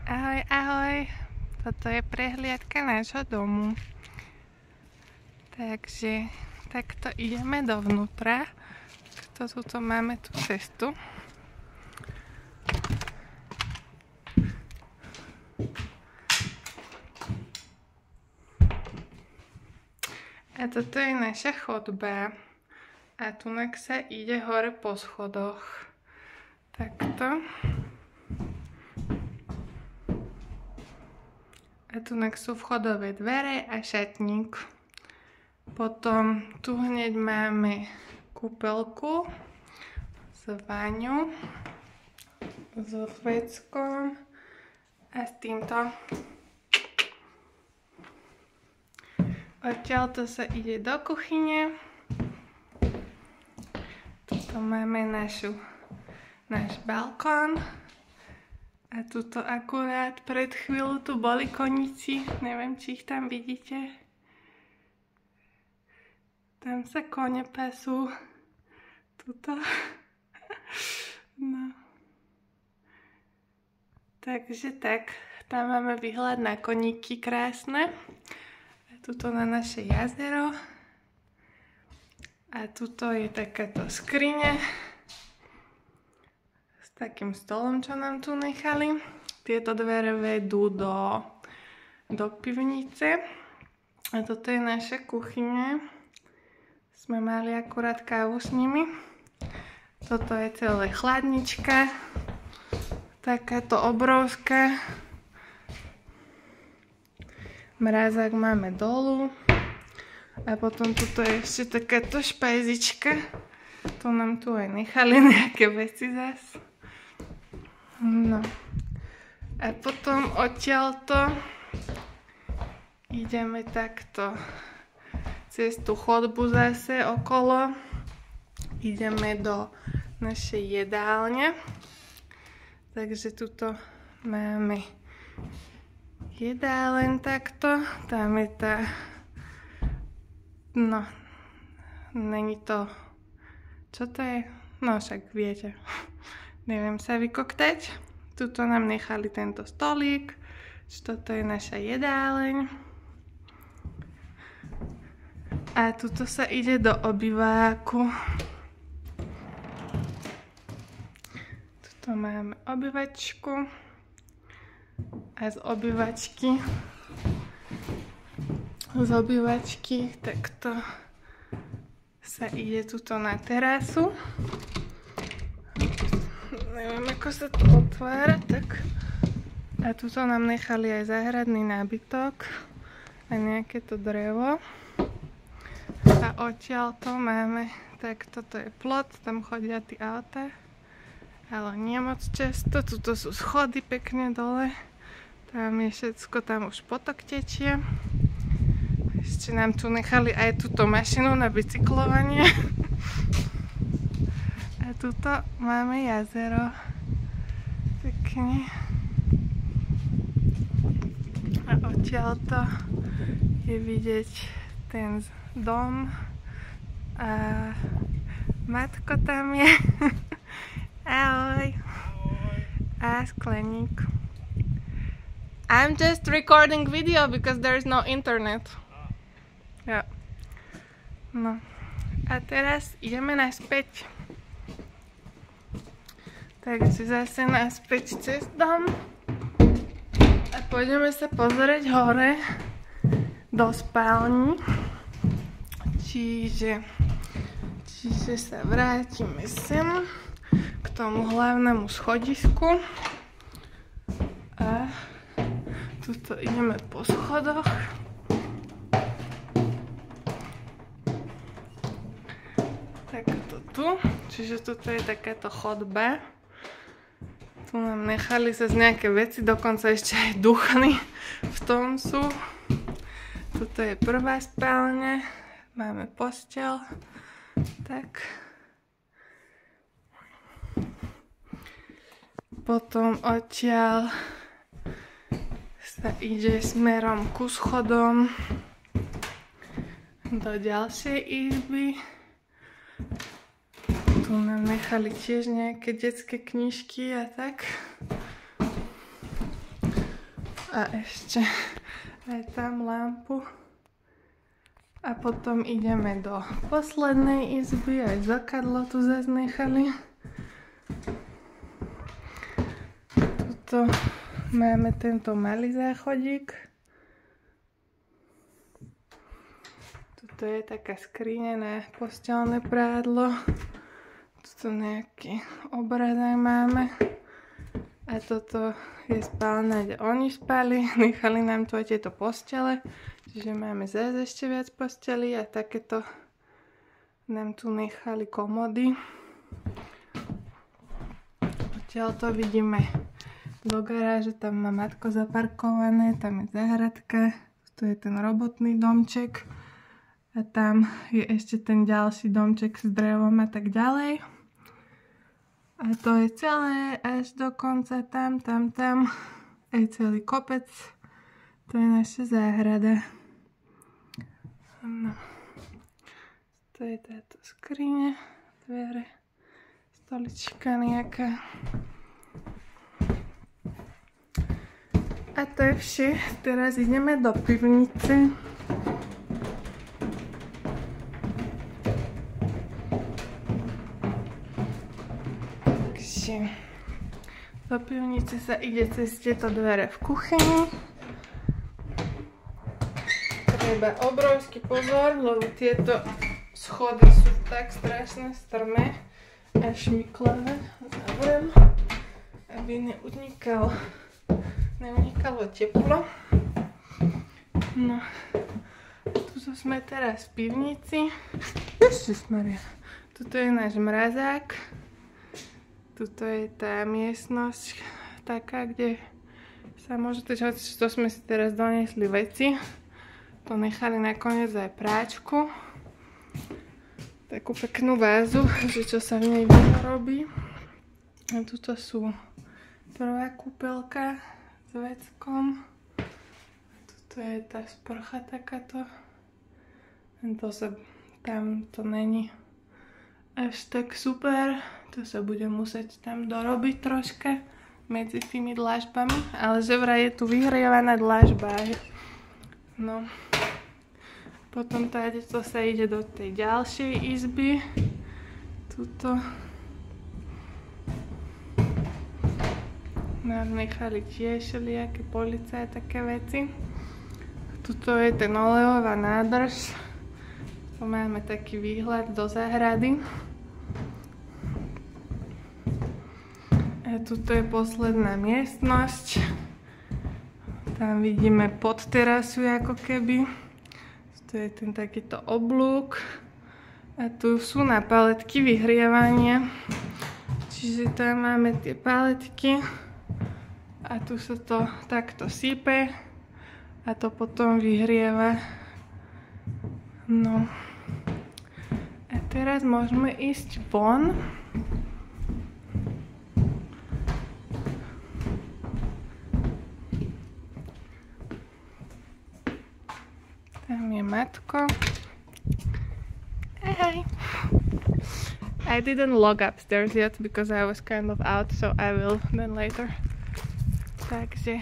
Ahoj, ahoj. Toto je prehliadka nášho domu. Takže takto ideme dovnútra. Tuto máme tú cestu. A toto je naša chodba. A tunak sa ide hore po schodoch. Takto. A tunak sú vchodové dvere a šatník. Potom tu hneď máme kúpeľku s vaňou, s veckom a s týmto. Odtiaľto sa ide do kuchyne. Tuto máme náš balkón. A tuto akurát pred chvíľou tu boli koníci. Neviem, či ich tam vidíte. Tam sa kone pasú. Tuto. No. Takže tak. Tam máme výhľad na koníky krásne. A tuto na naše jazero. A tuto je takáto skriňa. Takým stolom, čo nám tu nechali. Tieto dvere vedú do pivnice. A toto je naša kuchyňa. Sme mali akurát kávu s nimi. Toto je celé chladnička. Takáto obrovská. Mrázak máme dolu. A potom tuto je ešte takáto špajzička. To nám tu aj nechali nejaké veci zas. No. A potom odtiaľto ideme takto cez tú chodbu zase okolo. Ideme do našej jedálne. Takže tuto máme jedáleň takto. Tam je tá... No, není to... Čo to je? No však viete. Neviem sa vykoktať. Tuto nám nechali tento stolík. Toto je naša jedáleň. A tuto sa ide do obýváku. Tuto máme obývačku. A z obývačky takto sa ide tuto na terasu. Neviem, ako sa to otvára, tak. A tuto nám nechali aj záhradný nábytok a nejaké to drevo. A odtiaľto máme, tak toto je plot, tam chodia tí auta, ale nie moc často. Tuto sú schody pekne dole, tam je všetko, tam už potok tečie. Ešte nám tu nechali aj túto mašinu na bicyklovanie. A tuto máme jazero. Pekne. A odtiaľto je vidieť ten dom. A matko tam je. Ahoj. A skleník. I'm just recording video because there is no internet. Ja. No. A teraz ideme naspäť. Takže zase naspäť cez dom. A pôjdeme sa pozrieť hore do spálni. Čiže sa vrátime sem k tomu hlavnému schodisku. A tuto ideme po schodoch. Takto tu. Čiže tuto je takáto chodba. Tu nám nechali sa z nejaké veci, dokonca ešte aj duchny v tom sú. Tuto je prvá spálňa. Máme posteľ. Tak. Potom odtiaľ sa ide smerom ku schodom do ďalšej izby. Tu nám nechali tiež nejaké detské knižky a tak. A ešte aj tam lampu. A potom ideme do poslednej izby, aj zrkadlo tu zase nechali. Tuto máme tento malý záchodík. Tuto je taká skriňa na posteľné prádlo. Tuto nejaký obraz aj máme. A toto je spálna, kde oni spali. Nechali nám tu aj tieto postele. Čiže máme zase ešte viac postelí a takéto nám tu nechali komody. Odtiaľ to vidíme do garáže, tam má matko zaparkované, tam je záhradka, tu je ten robotný domček a tam je ešte ten ďalší domček s drevom a tak ďalej. A to je celé až do konca, tam, aj celý kopec, to je naša záhrada. No. To je táto skriňa, dvere, stolička nejaká. A to je vše. Teraz ideme do pivnice. Takže do pivnice sa ide cez tieto dvere v kuchyni. Treba obrovský pozor, lebo tieto schody sú tak strašne strmé a šmiklavé. Zavriem, aby neunikalo teplo. No, tu sme teraz v pivnici. Ježišmaria. Tuto je náš mrazák. Tuto je tá miestnosť taká, kde sa môžete, to sme si teraz doniesli veci. To nechali nakoniec aj práčku. Takú peknú vázu, že čo sa v nej robí. A tuto sú prvá kúpeľka s veckom. Tuto je tá sprcha takáto. Tam to není až tak super. To sa bude musieť tam dorobiť troška medzi tými dlažbami. Ale že vraj je tu vyhrievaná dlažba. No. Potom to sa ide do tej ďalšej izby. Tuto nám nechali tiež všelijaké police a také veci. Tuto je ten olejová nádrž. Tu máme taký výhľad do záhrady. A tuto je posledná miestnosť. Tam vidíme pod terasu ako keby. Tu je ten takýto oblúk. A tu sú na paletky vyhrievania. Čiže tam máme tie paletky. A tu sa to takto sype. A to potom vyhrieva. No. A teraz môžeme ísť von. Tam je matko. Hi. I didn't log upstairs yet because I was kind of out, so I will then later. Takže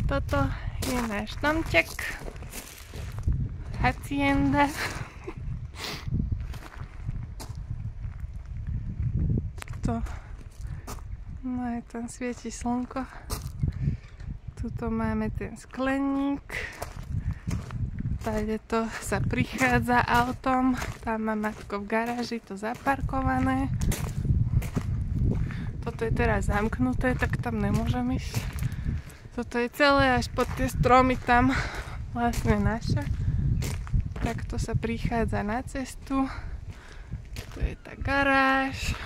toto je náš domček. Hacienda. Tuto, no aj tam svieti slnko. Tuto máme ten skleník. Tady to sa prichádza autom. Tam má matko v garáži to zaparkované. Toto je teraz zamknuté, tak tam nemôžem ísť. Toto je celé až pod tie stromy tam vlastne naše. Takto sa prichádza na cestu. To je tá garáž.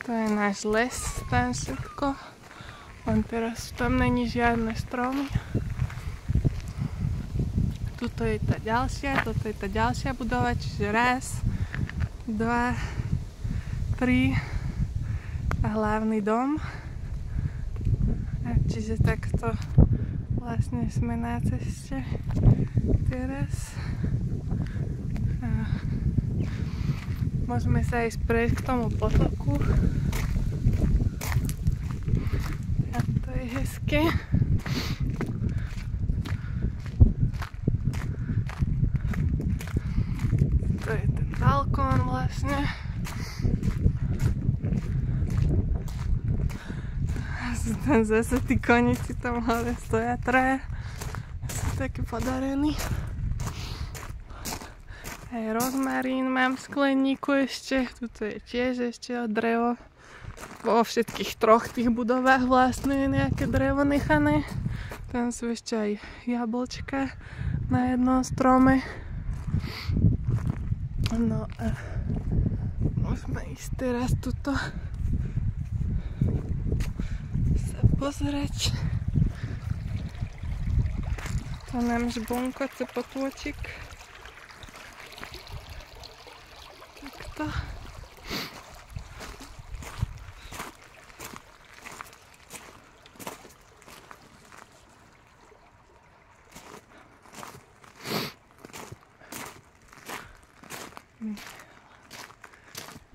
To je náš les, tam všetko. Len teraz tam není žiadne stromy. Tuto je tá ďalšia, toto je tá ďalšia budova, čiže 1, 2, 3 a hlavný dom. A čiže takto vlastne sme na ceste teraz. Môžeme sa ísť prejsť k tomu potoku. A to je hezké. To je ten balkón vlastne. Zase tí koníci tam hore stoja traja. Sú takí podarení. Aj rozmarín mám v skleníku ešte. Tuto je tiež ešte drevo. Vo všetkých troch tých budovách vlastne je nejaké drevo nechané. Tam sú ešte aj jablčka na jednom strome. No a môžeme ísť teraz tuto sa pozrieť. To nám žbonkoce potôčik. Takto.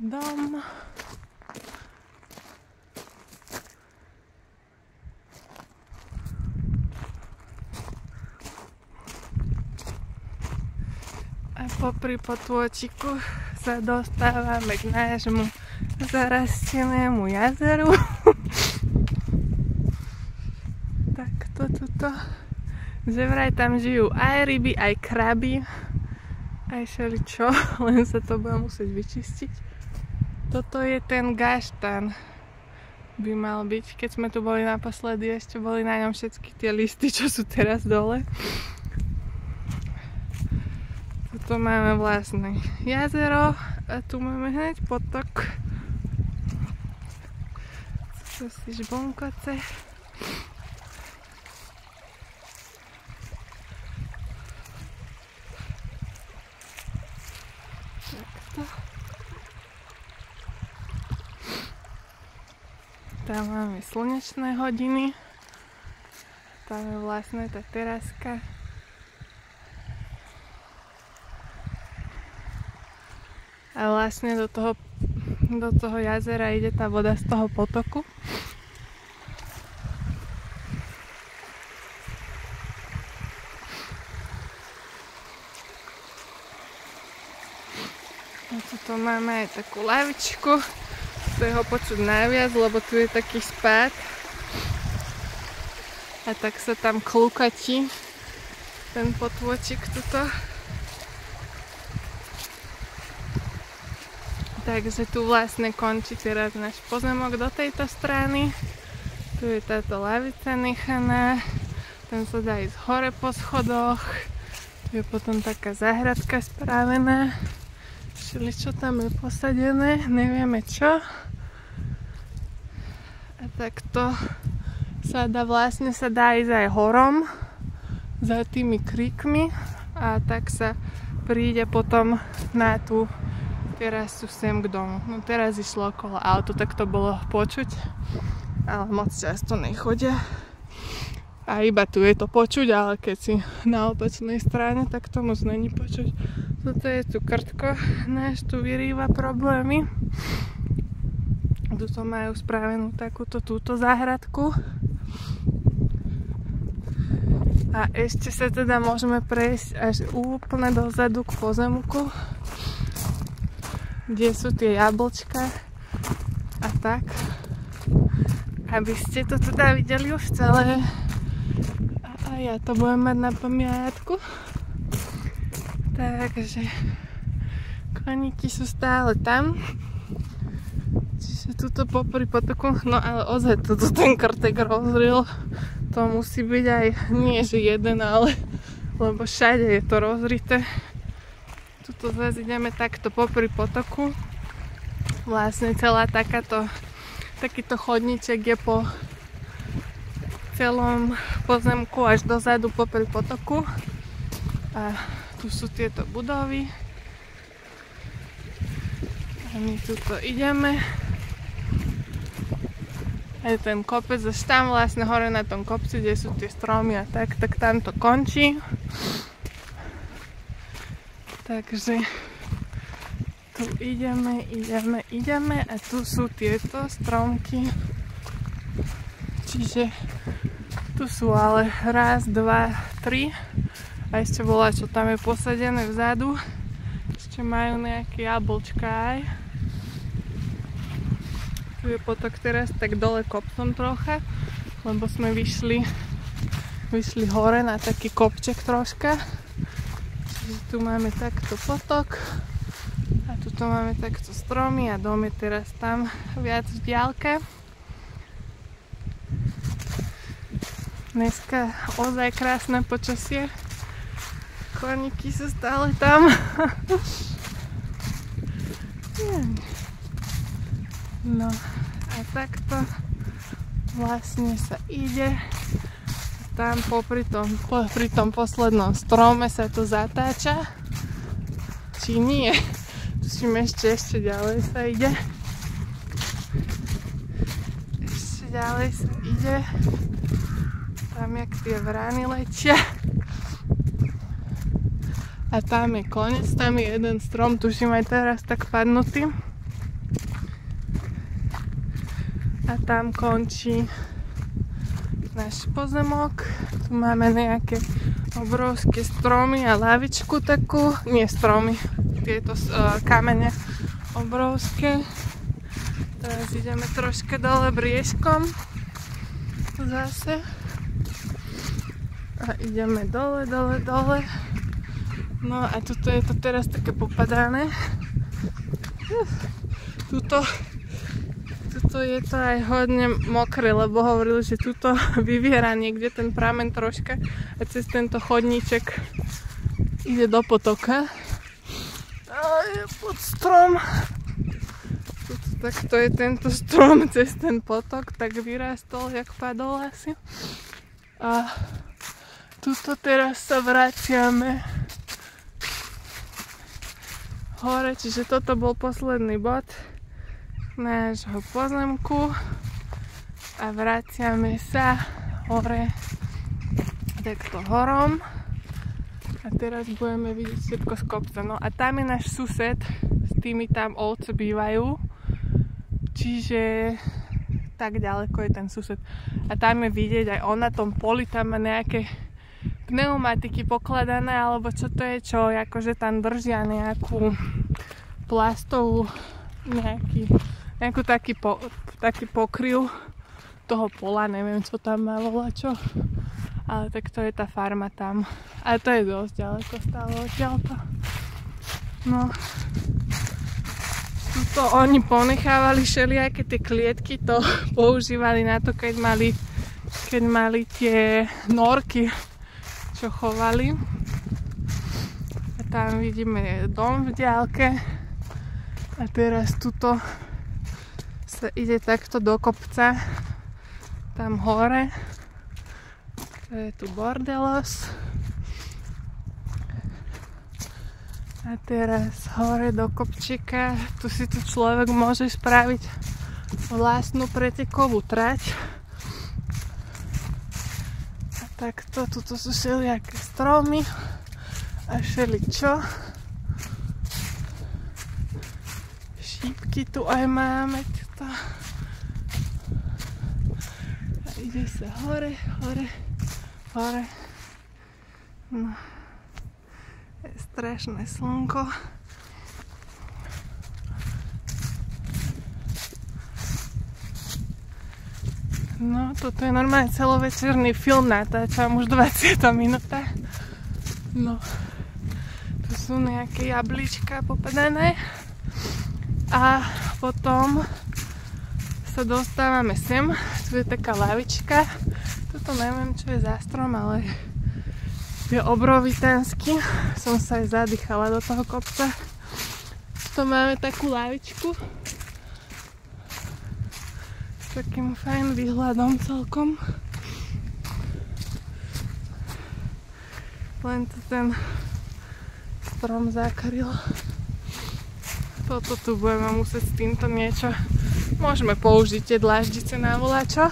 Dom. A popri potôčiku sa dostávame k nášmu zarastenému jazeru. Takto tuto. Že vraj tam žijú aj ryby, aj kraby. Aj všeličo, len sa to bude musieť vyčistiť. Toto je ten gaštan, by mal byť. Keď sme tu boli naposledy, ešte boli na ňom všetky tie listy, čo sú teraz dole. Tuto máme vlastne jazero a tu máme hneď potok. Tu sú žbonkoce. Tam máme slnečné hodiny. Tam je vlastne tá teraska. A vlastne do toho jazera ide tá voda z toho potoku. A tuto máme aj takú lavičku. Tu je ho počuť najviac, lebo tu je taký spád. A tak sa tam klukatí ten potôčik tuto. Takže tu vlastne končí teraz náš pozemok do tejto strany. Tu je táto lavica nechaná. Tam sa dá ísť hore po schodoch. Tu je potom taká záhradka spravená. Čo tam je posadené, nevieme čo. A takto sa dá ísť aj horom za tými kríkmi a tak sa príde potom na tú terasu sem k domu. No teraz išlo okolo auto, tak to bolo počuť, ale moc často nechodia. A iba tu je to počuť, ale keď si na opačnej strane, tak to moc není počuť. Toto je tu krtko, náš tu vyrýva problémy. Tuto majú spravenú túto záhradku. A ešte sa teda môžeme prejsť až úplne dozadu k pozemku, kde sú tie jablčka a tak. Aby ste to teda videli už celé. A ja to budem mať na pamiatku. Takže koníky sú stále tam. Čiže tuto popri potoku, no ale ozaj toto ten krtek rozril. To musí byť aj, nie že jeden, ale lebo všade je to rozrité. Tuto zase ideme takto popri potoku. Vlastne celá takýto chodníček je po celom pozemku až dozadu popri potoku. A tu sú tieto budovy. A my tuto ideme. Aj ten kopec, až tam vlastne hore na tom kopci, kde sú tie stromy a tak tam to končí. Takže tu tu ideme a tu sú tieto stromky. Čiže tu sú ale raz, dva, tri a ešte bola, čo tam je posadené vzadu. Ešte majú nejaké jablčka aj. Tu je potok teraz tak dole kopcom trocha, lebo sme vyšli hore na taký kopček troška. Čiže tu máme takto potok a tu máme takto stromy a dom je teraz tam viac v diaľke. Dneska ozaj krásne počasie. Koníky sú stále tam. No a takto vlastne sa ide. Tam pri tom poslednom strome sa to zatáča. Či nie? Musíme ešte ďalej sa ide. Ešte ďalej sa ide. Tam jak tie vrany letia. A tam je koniec, tam je jeden strom, tuším aj teraz tak padnutý. A tam končí náš pozemok. Tu máme nejaké obrovské stromy a lavičku takú, nie stromy, tieto kamene obrovské. Teraz ideme troška dole briežkom zase. A ideme dole. No a tuto je to teraz také popadané. Tuto je to aj hodne mokré, lebo hovorili, že tuto vyviera niekde ten pramen troška a cez tento chodníček ide do potoka. A je pod strom. Takto je tento strom cez ten potok, tak vyrástol, jak padol asi. A tuto teraz sa vraciame hore, čiže toto bol posledný bod nášho pozemku a vraciame sa hore takto horom a teraz budeme vidieť všetko z kopca. No a tam je náš sused, s tými tam ovce bývajú, čiže tak ďaleko je ten sused a tam je vidieť aj on na tom poli, tam má nejaké pneumatiky pokladané, alebo čo to je, čo akože tam držia nejakú plastovú nejakú taký pokryv toho pola, neviem čo tam má volačo, ale tak to je tá farma tam, ale to je dosť ďaleko stále odtiaľto. No tuto oni ponechávali všelijaké tie klietky, to používali na to, keď mali tie norky, čo chovali. A tam vidíme dom v diaľke. A teraz tuto sa ide takto do kopca. Tam hore. To je tu bordelos. A teraz hore do kopčika. Tu si tu človek môže spraviť vlastnú pretekovú trať. Takto, tuto sú všelijaké stromy a všeličo. Šípky tu aj máme. Tuto. A ide sa hore. No. Je strašné slnko. No, toto je normálne celovečerný film, natáčam už 20. minúta. No, tu sú nejaké jablíčka popadané. A potom sa dostávame sem. Tu je taká lavička. Toto neviem, čo je za strom, ale je obrovitánsky. Som sa aj zadýchala do toho kopca. Tu máme takú lavičku. Takým fajn výhľadom celkom. Len to ten strom zakryl. Toto tu budeme musieť s týmto niečo. Môžeme použiť tie dláždice na volačo.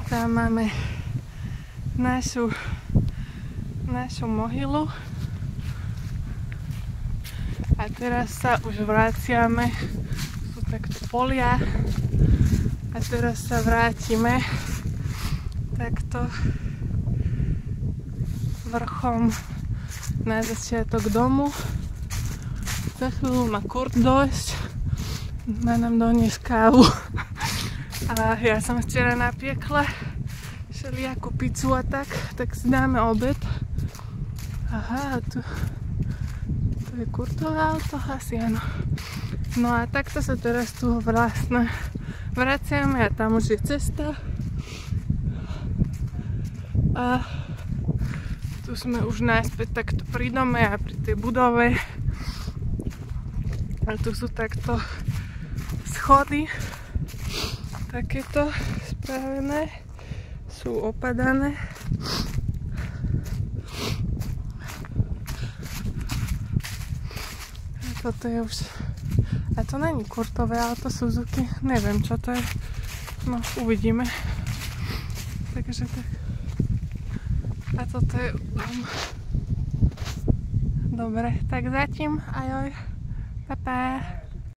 Tam máme našu mohylu. A A teraz sa už vraciame. Sú takto polia. A teraz sa vrátime takto vrchom na začiatok domu. Za chvíľu má Kurt dojsť. Má nám doniesť kávu. A ja som včera napiekla všelijakú pizzu a tak si dáme obed. Aha, tu je Kurtové auto, asi áno. No a takto sa teraz tu vlastne vraciame a tam už je cesta. A tu sme už naspäť takto pri dome a pri tej budove. A tu sú takto schody. Takéto spravené. Sú opadané. A toto je už... A to není Kurtové auto, Suzuki. Neviem, čo to je. No, uvidíme. Takže tak. A toto je... Dobre, tak zatím. Ajoj. Pa, pa.